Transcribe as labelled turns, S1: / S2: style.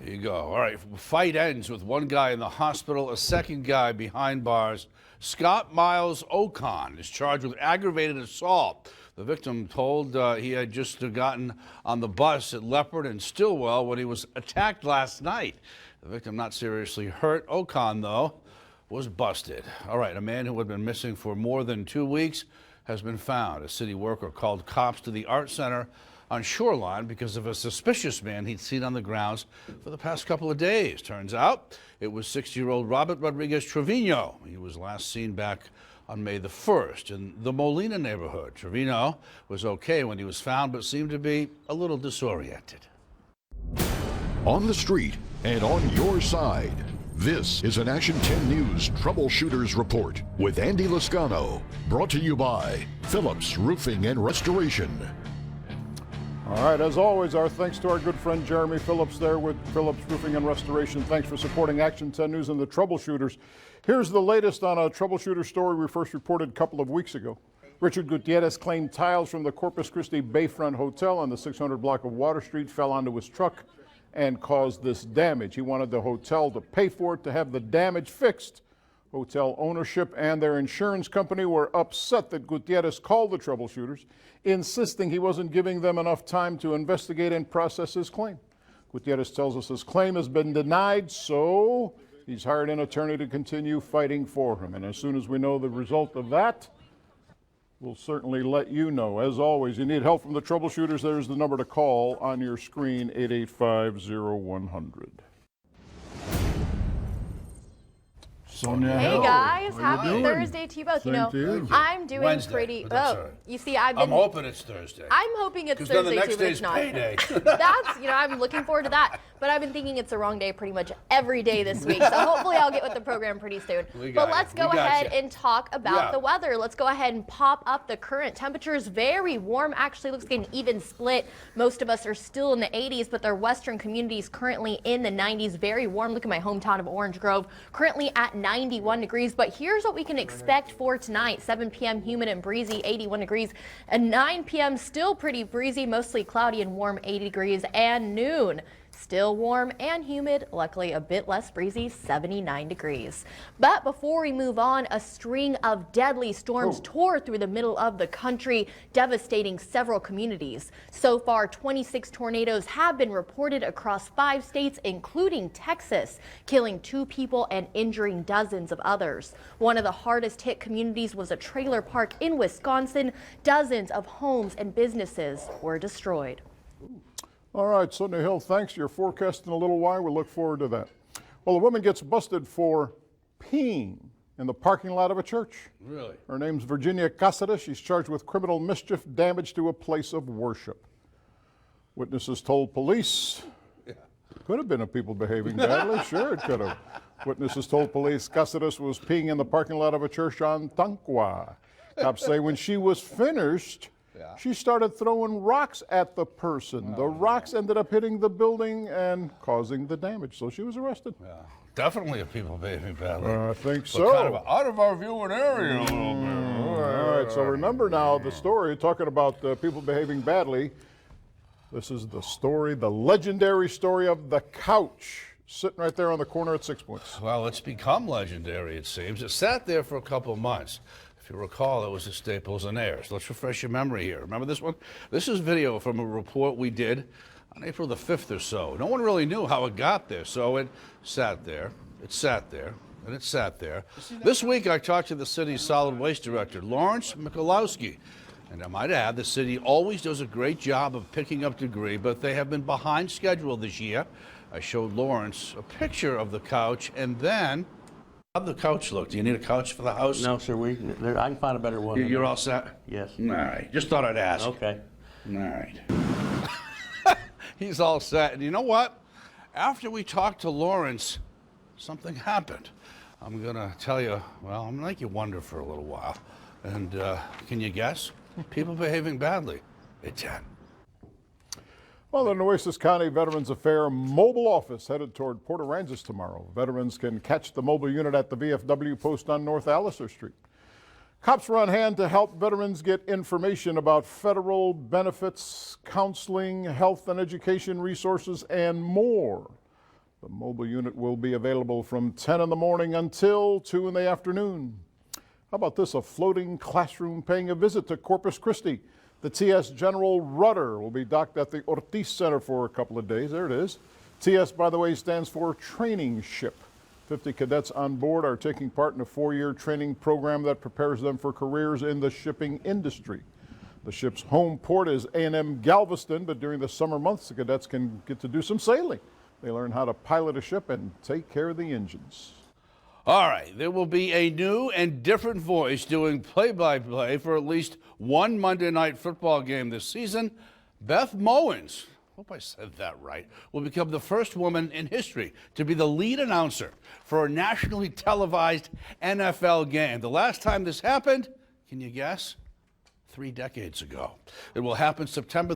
S1: There you go. All right, fight ends with one guy in the hospital, a second guy behind bars. Scott Miles Ocon is charged with aggravated assault. The victim told he had just gotten on the bus at Leopard and Stillwell when he was attacked last night. The victim not seriously hurt. Ocon, though, was busted. All right, a man who had been missing for more than 2 weeks has been found. A city worker called cops to the art center on Shoreline because of a suspicious man he'd seen on the grounds for the past couple of days. Turns out it was 60-year-old Robert Rodriguez Trevino. He was last seen back on May the 1st in the Molina neighborhood. Trevino was okay when he was found, but seemed to be a little disoriented.
S2: On the street and on your side, this is an Action 10 News Troubleshooters Report with Andy Lascano, brought to you by Phillips Roofing and Restoration.
S3: All right, as always, our thanks to our good friend Jeremy Phillips there with Phillips Roofing and Restoration. Thanks for supporting Action 10 News and the Troubleshooters. Here's the latest on a troubleshooter story we first reported a couple of weeks ago. Richard Gutierrez claimed tiles from the Corpus Christi Bayfront Hotel on the 600 block of Water Street fell onto his truck and caused this damage. He wanted the hotel to pay for it to have the damage fixed. Hotel ownership and their insurance company were upset that Gutierrez called the troubleshooters, insisting he wasn't giving them enough time to investigate and process his claim. Gutierrez tells us his claim has been denied, so he's hired an attorney to continue fighting for him. And as soon as we know the result of that, we'll certainly let you know. As always, you need help from the troubleshooters, there's the number to call on your screen, 885-0100. Sonia
S4: Hey
S3: Hill.
S4: guys,
S3: How you
S4: happy
S3: doing?
S4: Thursday to you both.
S3: Same to you.
S4: I'm doing
S1: Wednesday,
S4: pretty.
S1: but that's all right.
S4: You see, I've been.
S1: I'm hoping it's Thursday.
S4: I'm hoping it's
S1: Because then
S4: Thursday
S1: the next
S4: too, but
S1: day's
S4: it's not.
S1: payday.
S4: That's, I'm looking forward to that. But I've been thinking it's the wrong day pretty much every day this week. So hopefully I'll get with the program pretty soon. But let's go ahead and talk about the weather. Let's go ahead and pop up the current temperatures. Very warm, actually looks like an even split. Most of us are still in the 80s, but their western communities currently in the 90s. Very warm. Look at my hometown of Orange Grove, currently at 91 degrees. But here's what we can expect for tonight. 7 p.m. humid and breezy, 81 degrees. And 9 p.m. still pretty breezy, mostly cloudy and warm, 80 degrees. And noon, still warm and humid, luckily a bit less breezy, 79 degrees. But before we move on, a string of deadly storms tore through the middle of the country, devastating several communities. So far, 26 tornadoes have been reported across 5 states, including Texas, killing 2 people and injuring dozens of others. One of the hardest hit communities was a trailer park in Wisconsin. Dozens of homes and businesses were destroyed.
S3: All right, Sonia Hill, thanks. Your forecast in a little while. We look forward to that. Well, a woman gets busted for peeing in the parking lot of a church.
S1: Really?
S3: Her name's Virginia Cáceres. She's charged with criminal mischief, damage to a place of worship. Witnesses told police. Could have been a people behaving badly. Sure, it could have. Witnesses told police Cáceres was peeing in the parking lot of a church on Tanqua. Cops say when she was finished, she started throwing rocks at the person. The rocks ended up hitting the building and causing the damage. So she was arrested.
S1: Yeah, definitely a people behaving badly.
S3: I think
S1: But
S3: so.
S1: kind of out of our viewing area a little bit.
S3: All right, so remember now the story, talking about people behaving badly. This is the story, the legendary story of the couch, sitting right there on the corner at 6 Points.
S1: Well, it's become legendary, it seems. It sat there for a couple of months. If you recall, it was at Staples and Ayers. Let's refresh your memory here. Remember this one? This is video from a report we did on April the 5th or so. No one really knew how it got there, so it sat there, it sat there, and it sat there. This week, I talked to the city's solid waste director, Lawrence Michalowski. And I might add, the city always does a great job of picking up debris, but they have been behind schedule this year. I showed Lawrence a picture of the couch, and then how'd the couch look? Do you need a couch for the house?
S5: No, sir. I can find a better one.
S1: You're all set?
S5: Yes.
S1: All right. Just thought I'd ask.
S5: Okay.
S1: All right. He's all set. And you know what? After we talked to Lawrence, something happened. I'm going to tell you, well, I'm going to make you wonder for a little while. And can you guess? People behaving badly. It's 10.
S3: Well, the Nueces County Veterans Affairs mobile office headed toward Port Aransas tomorrow. Veterans can catch the mobile unit at the VFW post on North Allister Street. Cops were on hand to help veterans get information about federal benefits, counseling, health and education resources, and more. The mobile unit will be available from 10 in the morning until 2 in the afternoon. How about this? A floating classroom paying a visit to Corpus Christi. The TS General Rudder will be docked at the Ortiz Center for a couple of days. There it is. TS, by the way, stands for Training Ship. 50 cadets on board are taking part in a 4-year training program that prepares them for careers in the shipping industry. The ship's home port is A&M Galveston, but during the summer months, the cadets can get to do some sailing. They learn how to pilot a ship and take care of the engines.
S1: All right, there will be a new and different voice doing play-by-play for at least one Monday Night Football game this season. Beth Mowins, hope I said that right, will become the first woman in history to be the lead announcer for a nationally televised NFL game. The last time this happened, can you guess? 3 decades ago. It will happen September